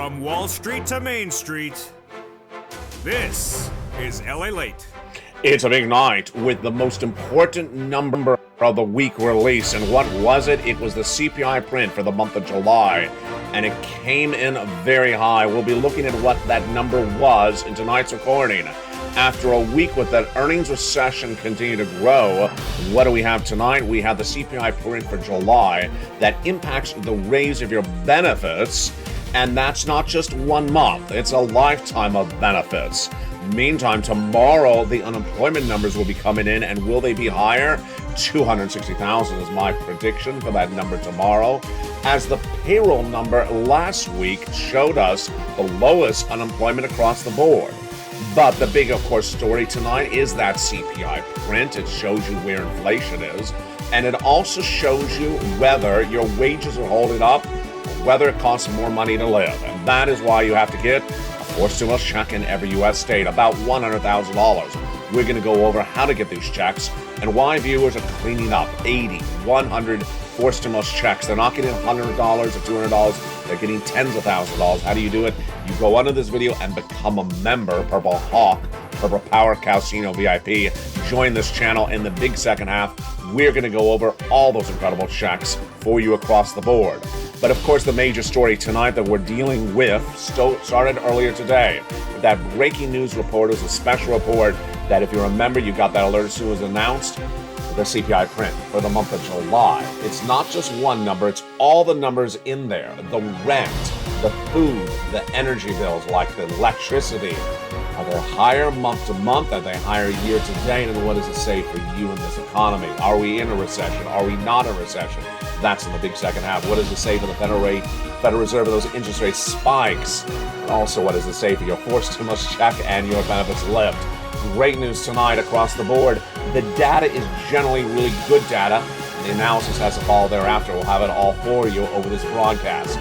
From Wall Street to Main Street, this is LALATE. It's a big night with the most important number of the week release. And what was it? It was the CPI print for the month of July. And it came in very high. We'll be looking at what that number was in tonight's recording. After a week with that earnings recession continue to grow, what do we have tonight? We have the CPI print for July that impacts the raise of your benefits. And that's not just 1 month. It's a lifetime of benefits. Meantime, tomorrow, the unemployment numbers will be coming in, and will they be higher? 260,000 is my prediction for that number tomorrow, as the payroll number last week showed us the lowest unemployment across the board. But the big, of course, story tonight is that CPI print. It shows you where inflation is, and it also shows you whether your wages are holding up, whether it costs more money to live. And that is why you have to get a forced stimulus check in every U.S. state, about $100,000. We're going to go over how to get these checks and why viewers are cleaning up 80, 100 forced stimulus checks. They're not getting $100 or $200. They're getting tens of thousands of dollars. How do you do it? You go under this video and become a member, Purple Hawk, Purple Power Casino VIP. Join this channel in the big second half. We're going to go over all those incredible checks for you across the board. But of course, the major story tonight that we're dealing with started earlier today. That breaking news report is a special report that, if you remember, you got that alert as soon as announced, the CPI print for the month of July. It's not just one number, it's all the numbers in there. The rent, the food, the energy bills like the electricity. Are they higher month to month? Are they higher year to date? And what does it say for you in this economy? Are we in a recession? Are we not in a recession? That's in the big second half. What does it say for the Federal Reserve of those interest rate spikes? And also, what does it say for your forced stimulus check and your benefits lift? Great news tonight across the board. The data is generally really good data. The analysis has to follow thereafter. We'll have it all for you over this broadcast.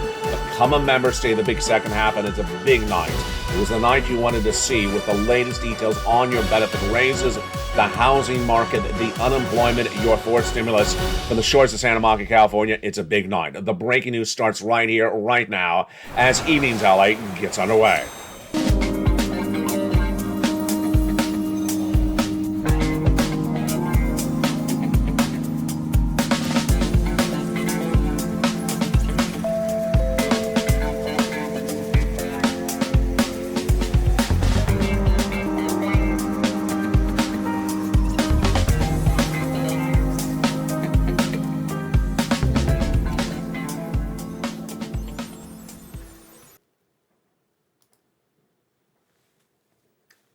Become a member, stay the big second half, and it's a big night. It was the night you wanted to see with the latest details on your benefit raises, the housing market, the unemployment, your forced stimulus. From the shores of Santa Monica, California, it's a big night. The breaking news starts right here, right now, as Evenings LA gets underway.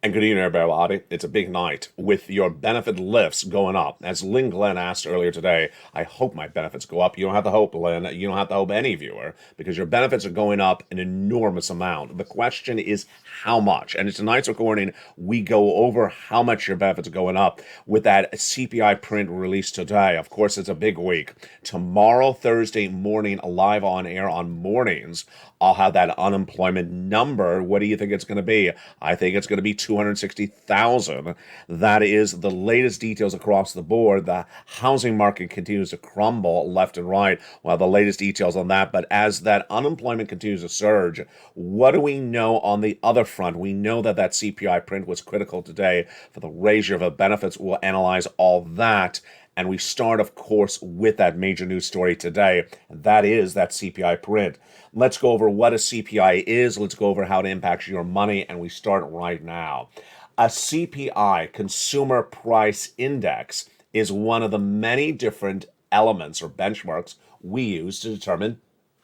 And good evening, everybody. It's a big night with your benefit lifts going up. As Lynn Glenn asked earlier today, I hope my benefits go up. You don't have to hope, Lynn. You don't have to hope any viewer, because your benefits are going up an enormous amount. The question is how much? And in tonight's recording, we go over how much your benefits are going up with that CPI print released today. Of course, it's a big week. Tomorrow, Thursday morning, live on air on mornings, I'll have that unemployment number. What do you think it's going to be? I think it's going to be 260,000. That is the latest details across the board. The housing market continues to crumble left and right. Well, the latest details on that. But as that unemployment continues to surge, what do we know on the other front? We know that that CPI print was critical today for the raise of benefits. We'll analyze all that. And we start, of course, with that major news story today. That is that CPI print. Let's go over what a CPI is. Let's go over how it impacts your money. And we start right now. A CPI, Consumer Price Index, is one of the many different elements or benchmarks we use to determine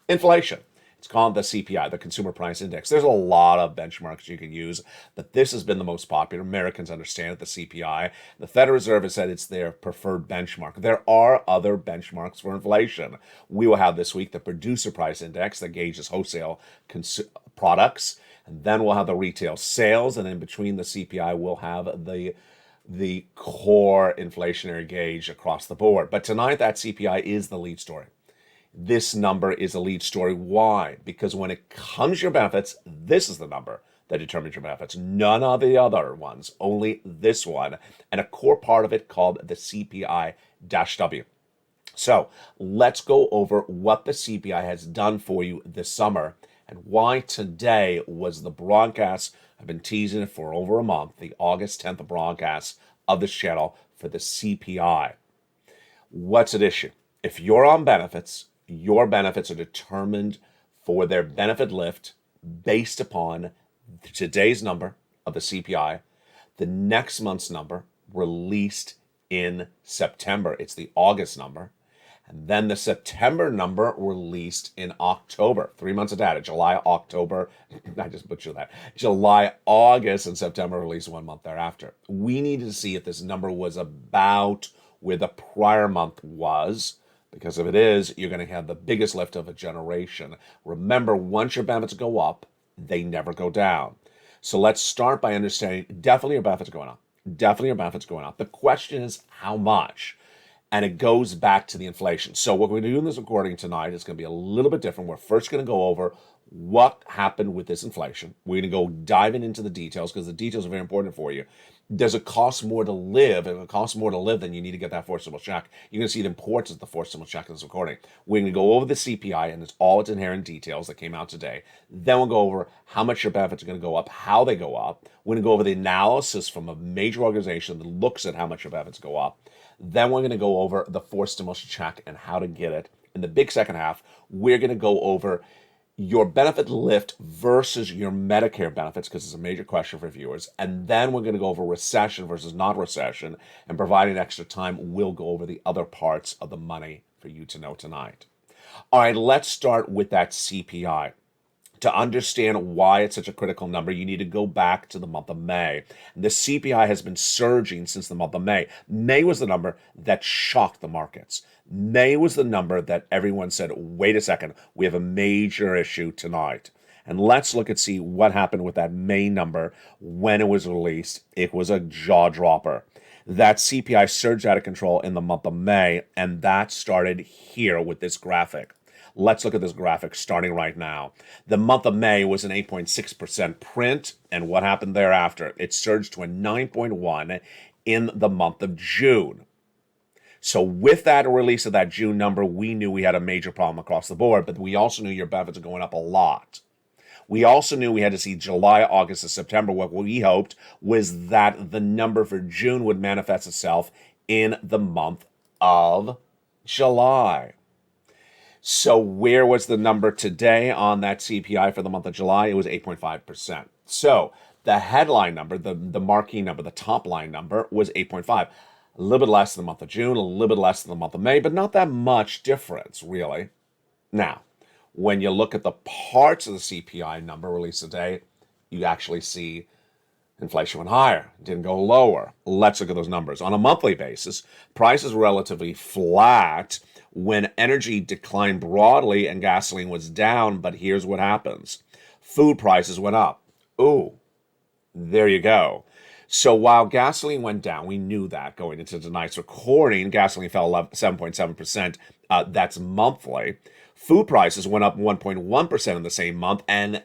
inflation. It's called the CPI, the Consumer Price Index. There's a lot of benchmarks you can use, but this has been the most popular. Americans understand it, the CPI. The Federal Reserve has said it's their preferred benchmark. There are other benchmarks for inflation. We will have this week the Producer Price Index that gauges wholesale products, and then we'll have the retail sales, and in between the CPI, we'll have the core inflationary gauge across the board. But tonight, that CPI is the lead story. This number is a lead story. Why? Because when it comes to your benefits, this is the number that determines your benefits. None of the other ones, only this one, and a core part of it called the CPI-W. So let's go over what the CPI has done for you this summer and why today was the broadcast. I've been teasing it for over a month, the August 10th broadcast of this channel for the CPI. What's at issue? If you're on benefits, your benefits are determined for their benefit lift based upon today's number of the CPI, the next month's number released in September. It's the August number. And then the September number released in October. 3 months of data, July, October. I just butchered that. July, August, and September released 1 month thereafter. We needed to see if this number was about where the prior month was, because if it is, you're going to have the biggest lift of a generation. Remember, once your benefits go up, they never go down. So let's start by understanding definitely your benefits are going up. Definitely your benefits are going up. The question is how much? And it goes back to the inflation. So what we're going to do in this recording tonight is going to be a little bit different. We're first going to go over what happened with this inflation. We're going to go diving into the details because the details are very important for you. Does it cost more to live? If it costs more to live, then you need to get that forcible check. You're going to see the importance of the forcible check in this recording. We're going to go over the CPI and all its inherent details that came out today. Then we'll go over how much your benefits are going to go up, how they go up. We're going to go over the analysis from a major organization that looks at how much your benefits go up. Then we're going to go over the forced stimulus check and how to get it. In the big second half, we're going to go over your benefit lift versus your Medicare benefits, because it's a major question for viewers. And then we're going to go over recession versus not recession. And providing extra time, we'll go over the other parts of the money for you to know tonight. All right, let's start with that CPI. To understand why it's such a critical number, you need to go back to the month of May. The CPI has been surging since the month of May. May was the number that shocked the markets. May was the number that everyone said, wait a second, we have a major issue tonight. And let's look and see what happened with that May number when it was released. It was a jaw dropper. That CPI surged out of control in the month of May, and that started here with this graphic. Let's look at this graphic starting right now. The month of May was an 8.6% print, and what happened thereafter? It surged to a 9.1 in the month of June. So with that release of that June number, we knew we had a major problem across the board, but we also knew your benefits are going up a lot. We also knew we had to see July, August, and September. What we hoped was that the number for June would manifest itself in the month of July. So where was the number today on that CPI for the month of July? It was 8.5%. So the headline number, the marquee number, the top line number was 8.5. A little bit less than the month of June, a little bit less than the month of May, but not that much difference, really. Now, when you look at the parts of the CPI number released today, you actually see inflation went higher, didn't go lower. Let's look at those numbers. On a monthly basis, prices were relatively flat when energy declined broadly and gasoline was down, but here's what happens. Food prices went up. Ooh, there you go. So while gasoline went down, we knew that going into tonight's recording, gasoline fell 7.7%. That's monthly. Food prices went up 1.1% in the same month, and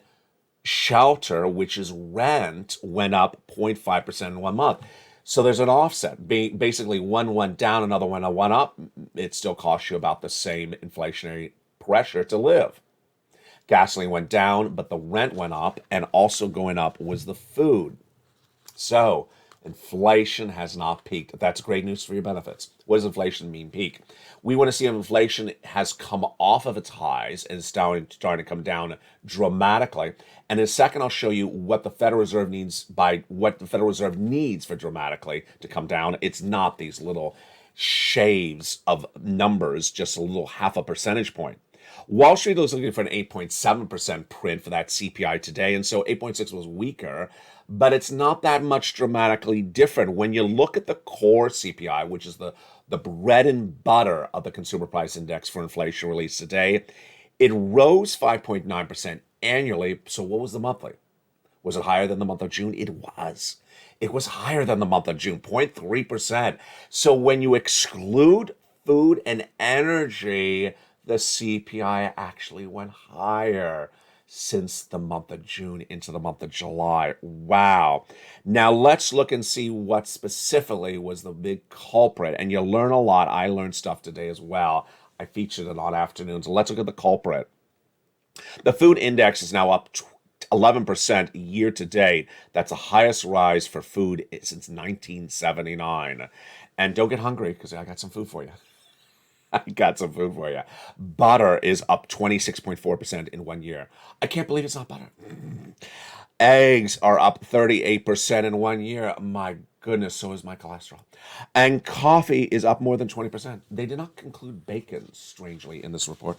shelter, which is rent, went up 0.5% in 1 month. So there's an offset. Basically, one went down, another one went up. It still costs you about the same inflationary pressure to live. Gasoline went down, but the rent went up, and also going up was the food. So inflation has not peaked. That's great news for your benefits. What does inflation mean, peak? We want to see if inflation has come off of its highs and is starting to come down dramatically. And in a second, I'll show you what the Federal Reserve needs for dramatically to come down. It's not these little shaves of numbers, just a little half a percentage point. Wall Street was looking for an 8.7% print for that CPI today, and so 8.6 was weaker, but it's not that much dramatically different. When you look at the core CPI, which is the bread and butter of the Consumer Price Index for inflation released today, it rose 5.9% annually. So what was the monthly? Was it higher than the month of June? It was. It was higher than the month of June, 0.3%. So when you exclude food and energy, the CPI actually went higher since the month of June into the month of July. Wow. Now let's look and see what specifically was the big culprit. And you'll learn a lot. I learned stuff today as well. I featured it on afternoons. Let's look at the culprit. The food index is now up 11% year to date. That's the highest rise for food since 1979. And don't get hungry because I got some food for you. I got some food for you. Butter is up 26.4% in 1 year. I can't believe it's not butter. Eggs are up 38% in 1 year. My goodness, so is my cholesterol. And coffee is up more than 20%. They did not conclude bacon, strangely, in this report.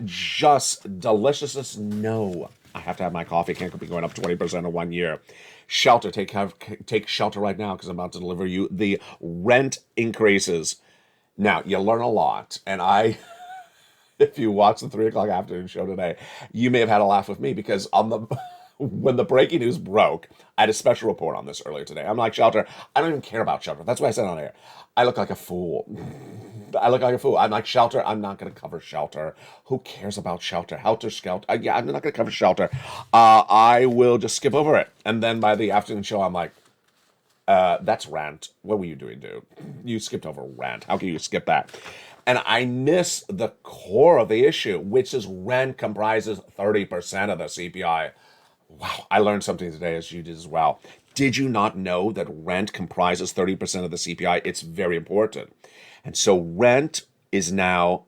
Just deliciousness, no. I have to have my coffee. Can't be going up 20% in 1 year. Shelter, take shelter right now because I'm about to deliver you the rent increases. Now, you learn a lot, and if you watch the 3 o'clock afternoon show today, you may have had a laugh with me because when the breaking news broke, I had a special report on this earlier today. I'm like, Shelter, I don't even care about Shelter. That's why I said on air. I look like a fool. I look like a fool. I'm like, Shelter, I'm not going to cover Shelter. Who cares about Shelter? Helter Skelter. Yeah, I'm not going to cover Shelter. I will just skip over it. And then by the afternoon show, I'm like, that's rent. What were you doing, dude? You skipped over rent. How can you skip that? And I miss the core of the issue, which is rent comprises 30% of the CPI. Wow, I learned something today, as you did as well. Did you not know that rent comprises 30% of the CPI? It's very important. And so rent is now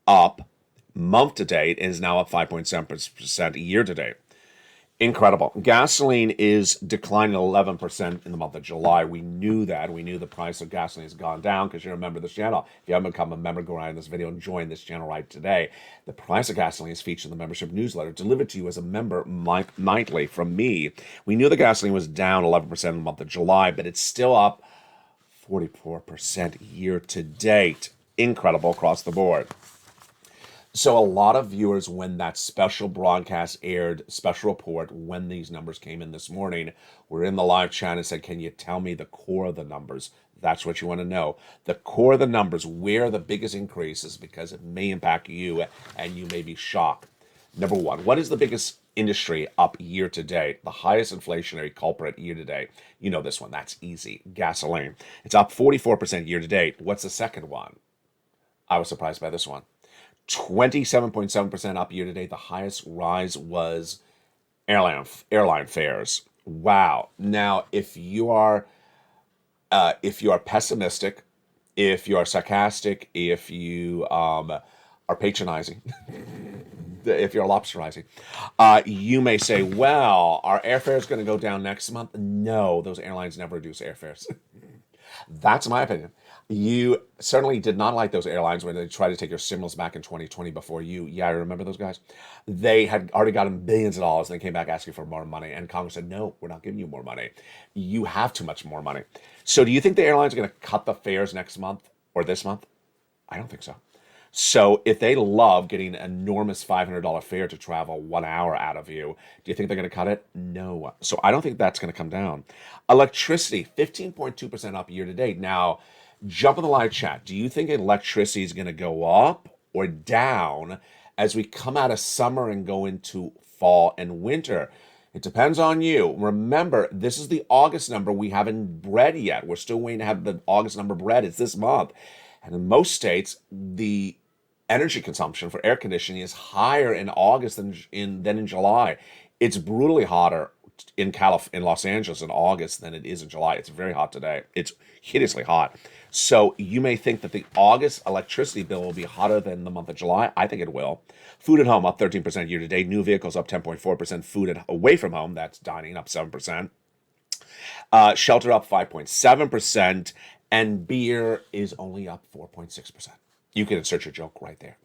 up month to date and is now up 5.7% year to date. Incredible. Gasoline is declining 11% in the month of July. We knew that. We knew the price of gasoline has gone down because you're a member of this channel. If you haven't become a member, go right in this video and join this channel right today. The price of gasoline is featured in the membership newsletter delivered to you as a member nightly from me. We knew the gasoline was down 11% in the month of July, but it's still up 44% year to date. Incredible across the board. So a lot of viewers, when that special broadcast aired, special report, when these numbers came in this morning, were in the live chat and said, can you tell me the core of the numbers? That's what you want to know. The core of the numbers, where the biggest increase is, because it may impact you and you may be shocked. Number one, what is the biggest industry up year to date? The highest inflationary culprit year to date. You know this one. That's easy. Gasoline. It's up 44% year to date. What's the second one? I was surprised by this one. 27.7% up year to date. The highest rise was airline fares. Wow. Now, if you are pessimistic, if you are sarcastic, if you are patronizing, if you're lobsterizing, you may say, well, are airfares going to go down next month? No, those airlines never reduce airfares. That's my opinion. You certainly did not like those airlines when they tried to take your stimulus back in 2020 before you. Yeah, I remember those guys. They had already gotten billions of dollars and they came back asking for more money. And Congress said, no, we're not giving you more money. You have too much more money. So do you think the airlines are going to cut the fares next month or this month? I don't think so. So if they love getting an enormous $500 fare to travel 1 hour out of you, do you think they're going to cut it? No. So I don't think that's going to come down. Electricity, 15.2% up year to date. Now, jump in the live chat. Do you think electricity is going to go up or down as we come out of summer and go into fall and winter? It depends on you. Remember, this is the August number. We haven't read yet. We're still waiting to have the August number read. It's this month. And in most states, the energy consumption for air conditioning is higher in August than in July. It's brutally hotter in Los Angeles in August than it is in July. It's very hot today. It's hideously hot. So you may think that the August electricity bill will be hotter than the month of July. I think it will. Food at home up 13% year to date. New vehicles up 10.4%. Food away from home, that's dining, up 7%. Shelter up 5.7%. And beer is only up 4.6%. You can insert your joke right there.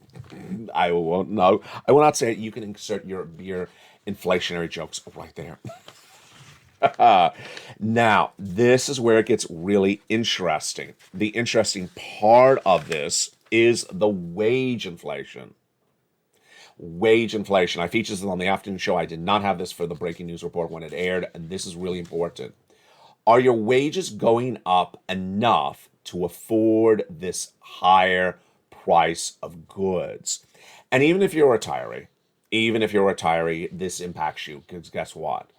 I will not say it. You can insert your beer inflationary jokes right there. Now, this is where it gets really interesting. The interesting part of this is the wage inflation. Wage inflation. I featured this on the afternoon show. I did not have this for the breaking news report when it aired, and this is really important. Are your wages going up enough to afford this higher price of goods? And even if you're a retiree, this impacts you, because guess what?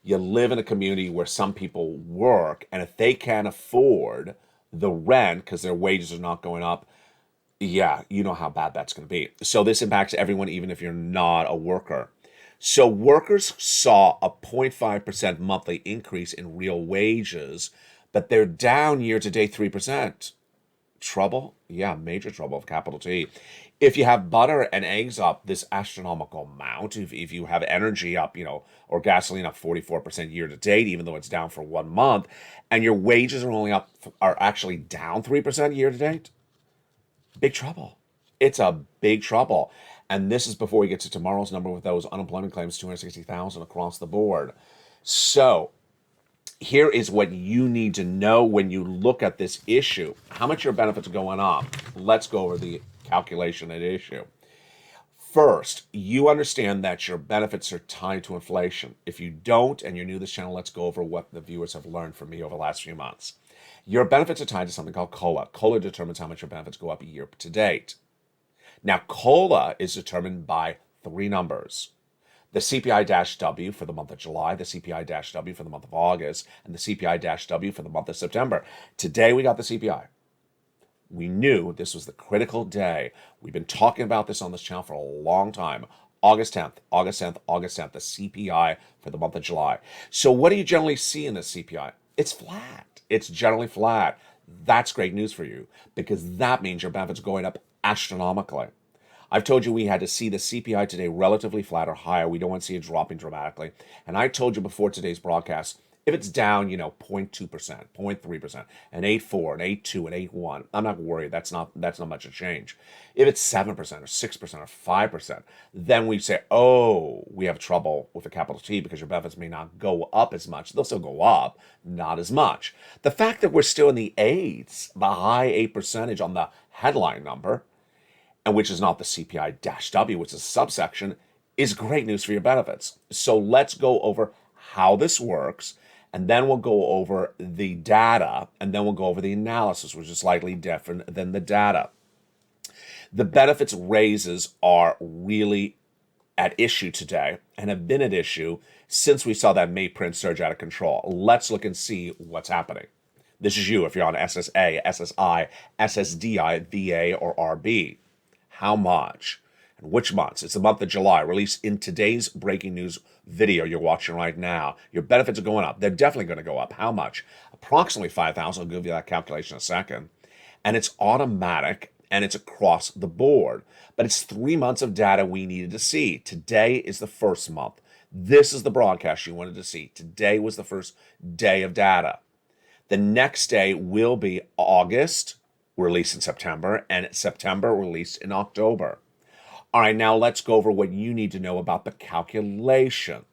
You live in a community where some people work, and if they can't afford the rent because their wages are not going up, Yeah, you know how bad that's going to be. So this impacts everyone, even if you're not a worker. So workers saw a 0.5% monthly increase in real wages, but they're down year to date 3%. Trouble? Yeah, major trouble of capital T. If you have butter and eggs up this astronomical amount, if you have energy up, or gasoline up 44% year to date, even though it's down for 1 month, and your wages are only are actually down 3% year to date, big trouble. It's a big trouble. And this is before we get to tomorrow's number with those unemployment claims, 260,000 across the board. So here is what you need to know when you look at this issue. How much your benefits are going up? Let's go over the calculation at issue. First, you understand that your benefits are tied to inflation. If you don't, and you're new to this channel, let's go over what the viewers have learned from me over the last few months. Your benefits are tied to something called COLA. COLA determines how much your benefits go up year to date. Now, COLA is determined by three numbers: the CPI-W for the month of July, the CPI-W for the month of August, and the CPI-W for the month of September. Today, we got the CPI. We knew this was the critical day. We've been talking about this on this channel for a long time. August 10th, August 10th, August 10th, the CPI for the month of July. So what do you generally see in the CPI? It's flat. It's generally flat. That's great news for you, because that means your benefits are going up astronomically. I've told you we had to see the CPI today relatively flat or higher. We don't want to see it dropping dramatically. And I told you before today's broadcast, if it's down, 0.2%, 0.3%, an 8.4, an 8.2, an 8.1, I'm not worried. That's not much of a change. If it's 7% or 6% or 5%, then we say, oh, we have trouble with a capital T, because your benefits may not go up as much. They'll still go up, not as much. The fact that we're still in the eights, the high 8% on the headline number, and which is not the CPI-W, which is a subsection, is great news for your benefits. So let's go over how this works, and then we'll go over the data, and then we'll go over the analysis, which is slightly different than the data. The benefits raises are really at issue today, and have been at issue since we saw that May print surge out of control. Let's look and see what's happening. This is you if you're on SSA, SSI, SSDI, VA, or RB. How much and which months? It's the month of July, released in today's breaking news video you're watching right now. Your benefits are going up. They're definitely going to go up. How much? Approximately 5,000. I'll give you that calculation in a second. And it's automatic, and it's across the board. But it's 3 months of data we needed to see. Today is the first month. This is the broadcast you wanted to see. Today was the first day of data. The next day will be August, released in September, and September released in October. All right, now let's go over what you need to know about the calculation.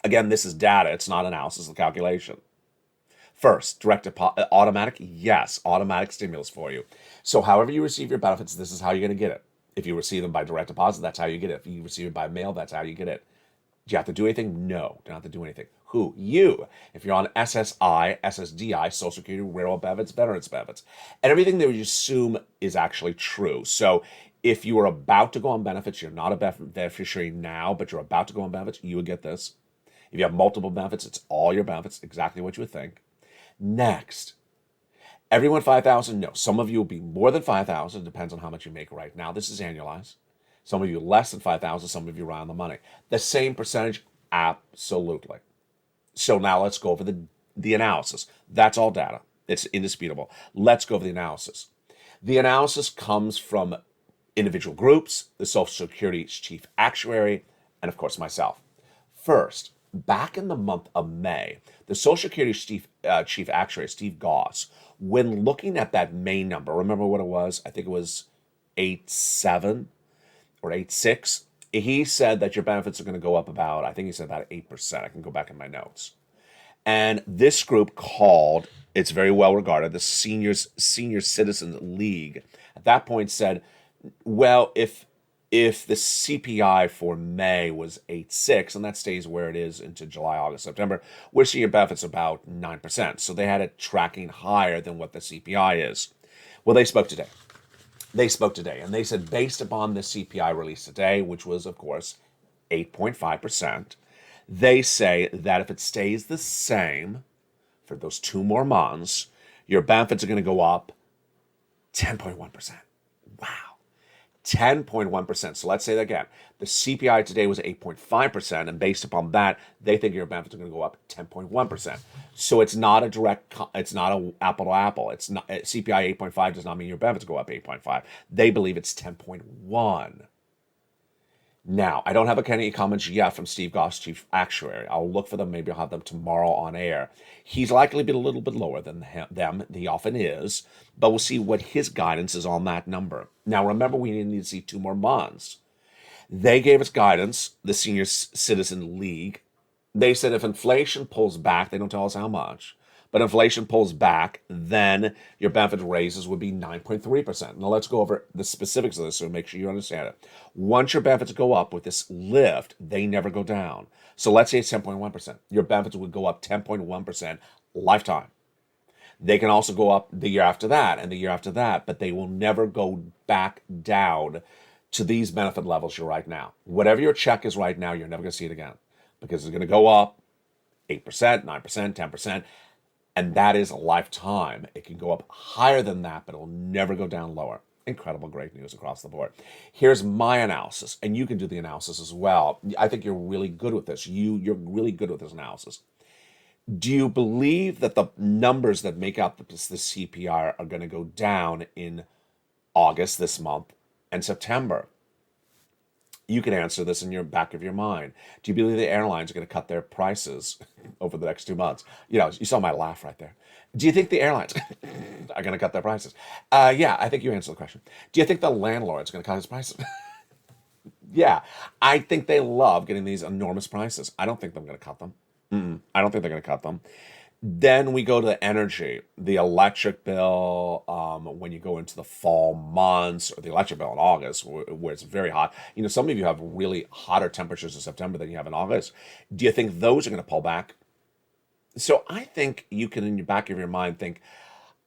Again, this is data. It's not analysis, it's calculation. First, automatic? Yes, automatic stimulus for you. So however you receive your benefits, this is how you're going to get it. If you receive them by direct deposit, that's how you get it. If you receive it by mail, that's how you get it. Do you have to do anything? No, don't have to do anything. Who? You. If you're on SSI, SSDI, Social Security, Railroad benefits, Veterans benefits, and everything that we assume is actually true. So if you are about to go on benefits, you're not a beneficiary now, but you're about to go on benefits, you would get this. If you have multiple benefits, it's all your benefits, exactly what you would think. Next, everyone 5,000? No, some of you will be more than 5,000, depends on how much you make right now. This is annualized. Some of you less than 5,000, some of you around the money. The same percentage? Absolutely. So now let's go over the analysis. That's all data. It's indisputable. Let's go over the analysis. The analysis comes from individual groups, the Social Security's chief actuary, and of course myself. First, back in the month of May, the Social Security's chief actuary, Steve Goss, when looking at that May number, remember what it was? I think it was 8.7 or 8.6. He said that your benefits are going to go up about, I think he said about 8%. I can go back in my notes. And this group called, it's very well regarded, the Senior Citizens League, at that point said, well, if the CPI for May was 8.6, and that stays where it is into July, August, September, we're seeing your benefits about 9%. So they had it tracking higher than what the CPI is. Well, they spoke today. And they said, based upon the CPI release today, which was, of course, 8.5%, they say that if it stays the same for those 2 more months, your benefits are going to go up 10.1%. 10.1%. So let's say that again. The CPI today was 8.5%, and based upon that, they think your benefits are going to go up 10.1%. So it's not a it's not a apple to apple. It's not CPI 8.5 does not mean your benefits go up 8.5. They believe it's 10.1. Now, I don't have any comments yet from Steve Goss, chief actuary. I'll look for them. Maybe I'll have them tomorrow on air. He's likely been a little bit lower than them. He often is. But we'll see what his guidance is on that number. Now, remember, we need to see 2 more months. They gave us guidance, the Senior Citizen League. They said if inflation pulls back, they don't tell us how much, but inflation pulls back, then your benefit raises would be 9.3%. Now let's go over the specifics of this so make sure you understand it. Once your benefits go up with this lift, they never go down. So let's say it's 10.1%. Your benefits would go up 10.1% lifetime. They can also go up the year after that and the year after that, but they will never go back down to these benefit levels you're right now. Whatever your check is right now, you're never going to see it again because it's going to go up 8%, 9%, 10%. And that is a lifetime. It can go up higher than that, but it'll never go down lower. Incredible, great news across the board. Here's my analysis, and you can do the analysis as well. I think you're really good with this. You're really good with this analysis. Do you believe that the numbers that make up the CPI are going to go down in August, this month, and September? You can answer this in your back of your mind. Do you believe the airlines are going to cut their prices over the next 2 months? You know, you saw my laugh right there. Do you think the airlines are going to cut their prices? Yeah, I think you answered the question. Do you think the landlord's going to cut his prices? Yeah, I think they love getting these enormous prices. I don't think they're going to cut them. I don't think they're going to cut them. Then we go to energy, the electric bill, when you go into the fall months, or the electric bill in August, where it's very hot. You know, some of you have really hotter temperatures in September than you have in August. Do you think those are going to pull back? So I think you can, in the back of your mind, think,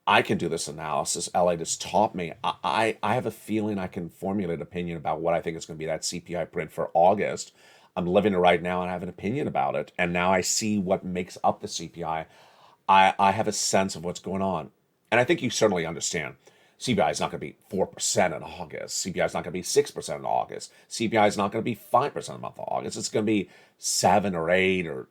I can do this analysis. LALATE has taught me. I have a feeling I can formulate an opinion about what I think is going to be that CPI print for August. I'm living it right now and I have an opinion about it. And now I see what makes up the CPI. I have a sense of what's going on. And I think you certainly understand. CPI is not going to be 4% in August. CPI is not going to be 6% in August. CPI is not going to be 5% in the month of August. It's going to be 7 or 8 or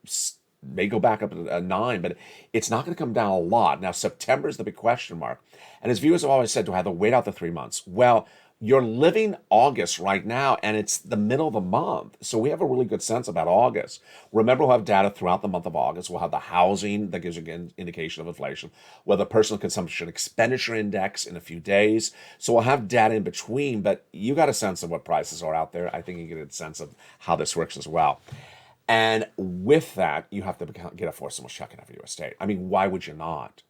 may go back up to 9, but it's not going to come down a lot. Now, September is the big question mark. And as viewers have always said, do I have to wait out the 3 months? Well, you're living August right now, and it's the middle of the month. So we have a really good sense about August. Remember, we'll have data throughout the month of August. We'll have the housing that gives you an indication of inflation. We'll have the personal consumption expenditure index in a few days. So we'll have data in between, but you got a sense of what prices are out there. I think you get a sense of how this works as well. And with that, you have to get a forced stimulus check in every U.S. state. I mean, why would you not?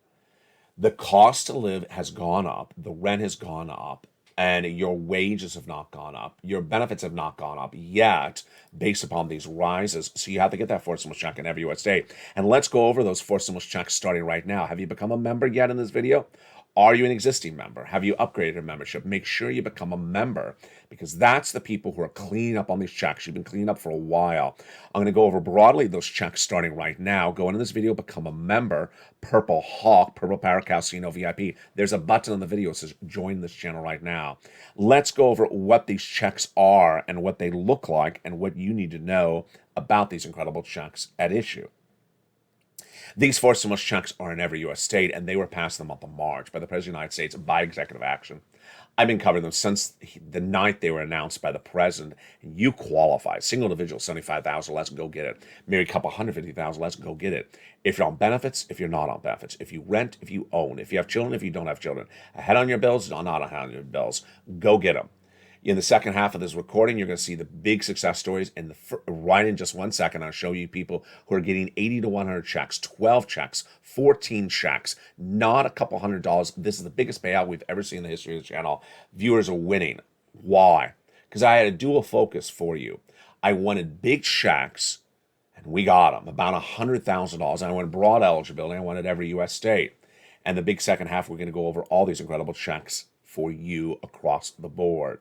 The cost to live has gone up. The rent has gone up. And your wages have not gone up. Your benefits have not gone up yet based upon these rises. So you have to get that forced stimulus check in every U.S. state. And let's go over those forced stimulus checks starting right now. Have you become a member yet in this video? Are you an existing member? Have you upgraded your membership? Make sure you become a member because that's the people who are cleaning up on these checks. You've been cleaning up for a while. I'm going to go over broadly those checks starting right now. Go into this video, become a member. Purple Hawk, Purple Parrot Casino VIP. There's a button on the video that says join this channel right now. Let's go over what these checks are and what they look like and what you need to know about these incredible checks at issue. These forced stimulus checks are in every U.S. state, and they were passed in the month of March by the President of the United States by executive action. I've been covering them since the night they were announced by the President. And you qualify. Single individual, $75,000, let's go get it. Married couple, $150,000, let's go get it. If you're on benefits, if you're not on benefits, if you rent, if you own, if you have children, if you don't have children, ahead on your bills, not ahead on your bills, go get them. In the second half of this recording, you're going to see the big success stories. And right in just 1 second, I'll show you people who are getting 80 to 100 checks, 12 checks, 14 checks, not a couple $100. This is the biggest payout we've ever seen in the history of the channel. Viewers are winning. Why? Because I had a dual focus for you. I wanted big checks, and we got them, about $100,000. And I wanted broad eligibility. I wanted every U.S. state. And the big second half, we're going to go over all these incredible checks for you across the board.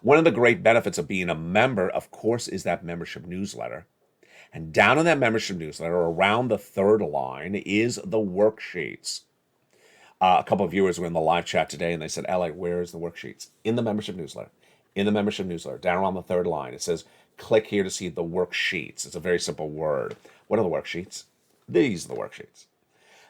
One of the great benefits of being a member, of course, is that membership newsletter. And down in that membership newsletter, around the third line, is the worksheets. A couple of viewers were in the live chat today, and they said, "LA, where is the worksheets?" In the membership newsletter. In the membership newsletter, down around the third line, it says, "Click here to see the worksheets." It's a very simple word. What are the worksheets? These are the worksheets.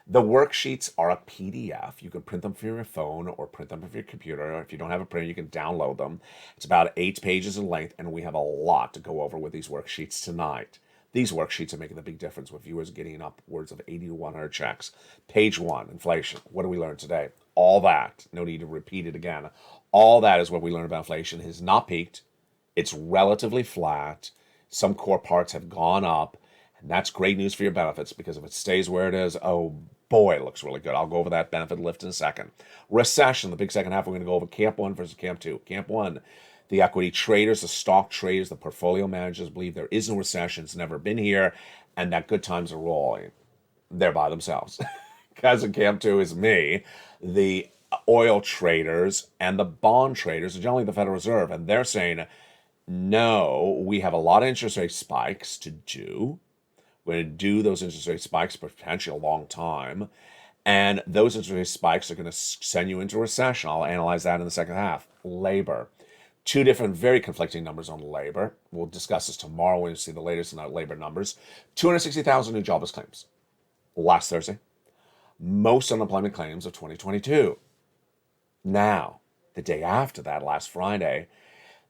The worksheets are a PDF. You can print them from your phone or print them from your computer. If you don't have a printer, you can download them. It's about 8 pages in length, and we have a lot to go over with these worksheets tonight. These worksheets are making a big difference with viewers getting upwards of 80 to 100 checks. Page 1, inflation. What do we learn today? All that. No need to repeat it again. All that is what we learned about inflation. It has not peaked. It's relatively flat. Some core parts have gone up. And that's great news for your benefits, because if it stays where it is, oh boy, it looks really good. I'll go over that benefit lift in a second. Recession, the big second half, we're going to go over Camp 1 versus Camp 2. Camp 1, the equity traders, the stock traders, the portfolio managers believe there is no recession. It's never been here, and that good times are rolling. They're by themselves. Because in Camp 2 is me, the oil traders, and the bond traders, and generally the Federal Reserve, and they're saying, no, we have a lot of interest rate spikes to do. We're going to do those interest rate spikes for potentially a long time. And those interest rate spikes are going to send you into recession. I'll analyze that in the second half. Labor. Two different, very conflicting numbers on labor. We'll discuss this tomorrow when you see the latest in our labor numbers. 260,000 new jobless claims last Thursday. Most unemployment claims of 2022. Now, the day after that, last Friday,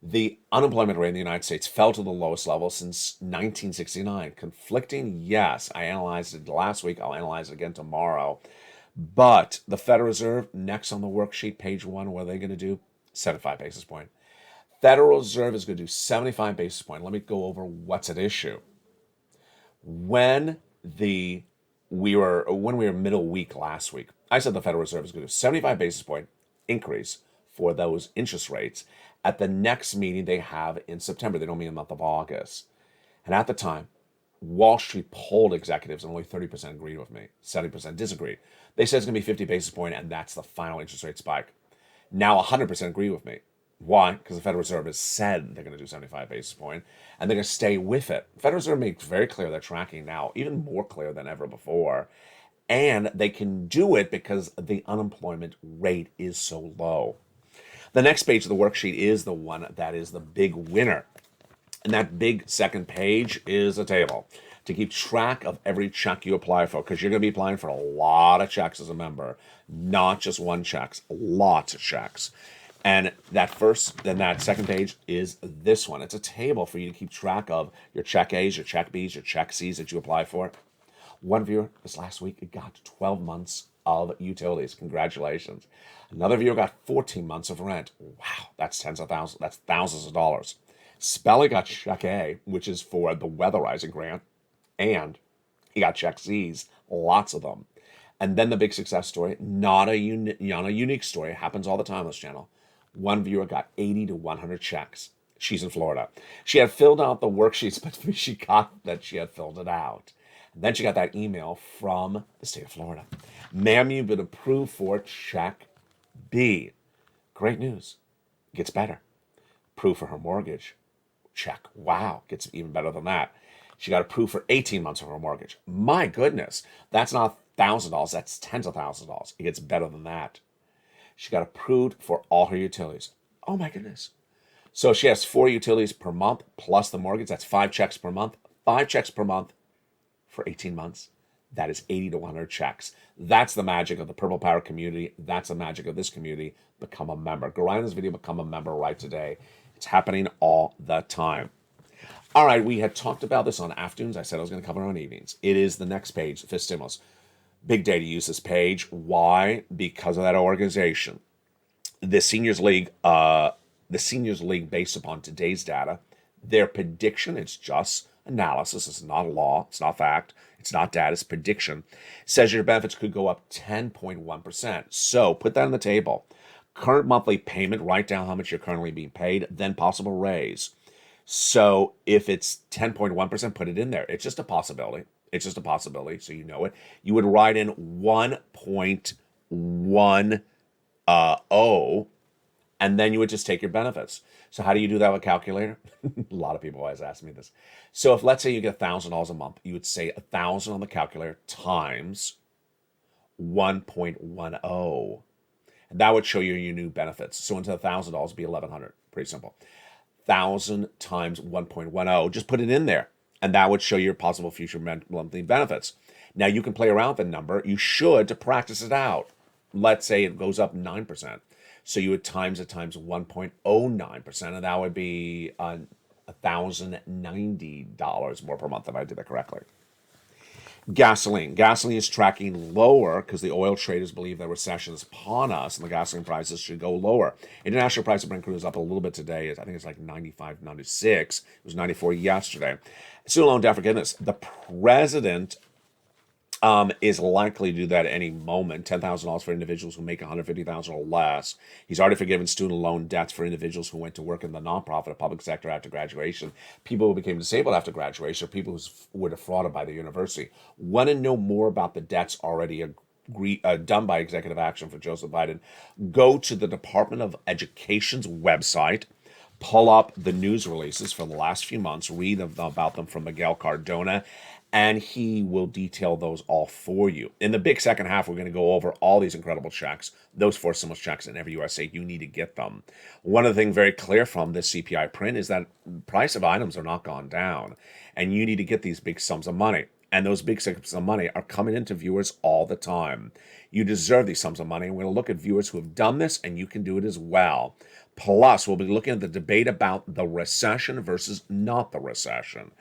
the unemployment rate in the United States fell to the lowest level since 1969. Conflicting, yes. I analyzed it last week. I'll analyze it again tomorrow. But the Federal Reserve, next on the worksheet, page 1, what are they going to do? 75 basis point. Federal Reserve is going to do 75 basis point. Let me go over what's at issue. When we were middle week last week, I said the Federal Reserve is going to do 75 basis point increase for those interest rates at the next meeting they have in September. They don't mean the month of August. And at the time, Wall Street polled executives and only 30% agreed with me. 70% disagreed. They said it's going to be 50 basis point, and that's the final interest rate spike. Now 100% agree with me. Why? Because the Federal Reserve has said they're going to do 75 basis point, and they're going to stay with it. The Federal Reserve makes very clear they're tracking now, even more clear than ever before. And they can do it because the unemployment rate is so low. The next page of the worksheet is the one that is the big winner. And that big second page is a table to keep track of every check you apply for, because you're going to be applying for a lot of checks as a member, not just one checks, lots of checks. And that second page is this one. It's a table for you to keep track of your check A's, your check B's, your check C's that you apply for. One viewer this last week, it got 12 months of utilities. Congratulations. Another viewer got 14 months of rent. Wow, that's tens of thousands. That's thousands of dollars. Spelly got check A, which is for the weatherizing grant, and he got check C's, lots of them. And then the big success story, not a unique story, it happens all the time on this channel. One viewer got 80 to 100 checks. She's in Florida. She had filled out the worksheets, but she got that she had filled it out. And then she got that email from the state of Florida. Ma'am, you've been approved for check B. Great news. Gets better. Approved for her mortgage. Check. Wow. Gets even better than that. She got approved for 18 months of her mortgage. My goodness. That's not $1,000. That's tens of thousands of dollars. It gets better than that. She got approved for all her utilities. Oh my goodness. So she has 4 utilities per month plus the mortgage. That's 5 checks per month. 5 checks per month for 18 months. That is 80 to 100 checks. That's the magic of the Purple Power community. That's the magic of this community. Become a member. Go right in this video, become a member right today. It's happening all the time. All right, we had talked about this on afternoons. I said I was going to cover it on evenings. It is the next page, fifth stimulus. Big day to use this page. Why? Because of that organization. The Seniors League, based upon today's data, their prediction, it's just analysis, it's not law, it's not fact, it's not data, it's prediction, says your benefits could go up 10.1%. So put that on the table. Current monthly payment, write down how much you're currently being paid, then possible raise. So if it's 10.1%, put it in there. It's just a possibility. It's just a possibility, so you know it. You would write in 1.10, and then you would just take your benefits. So how do you do that with a calculator? A lot of people always ask me this. So if, let's say, you get $1,000 a month, you would say 1,000 on the calculator times 1.10. And that would show you your new benefits. So instead of $1,000, it'd be 1,100. Pretty simple. 1,000 times 1.10. Just put it in there, and that would show your possible future monthly benefits. Now you can play around with the number. You should to practice it out. Let's say it goes up 9%. So you would times it times 1.09%, and that would be $1,090 more per month if I did that correctly. Gasoline. Gasoline is tracking lower because the oil traders believe that recession is upon us and the gasoline prices should go lower. International price of Brent crude is up a little bit today. I think it's like 95, 96. It was 94 yesterday. Student loan debt forgiveness. The president is likely to do that at any moment. $10,000 for individuals who make $150,000 or less. He's already forgiven student loan debts for individuals who went to work in the nonprofit or public sector after graduation, people who became disabled after graduation, or people who were defrauded by the university. Want to know more about the debts already done by executive action for Joseph Biden? Go to the Department of Education's website. Pull up the news releases from the last few months, read about them from Miguel Cardona, and he will detail those all for you. In the big second half, we're going to go over all these incredible checks, those 4 stimulus checks in every U.S. state. You need to get them. One of the things very clear from this CPI print is that price of items are not gone down, and you need to get these big sums of money. And those big sums of money are coming into viewers all the time. You deserve these sums of money. And we're going to look at viewers who have done this, and you can do it as well. Plus, we'll be looking at the debate about the recession versus not the recession.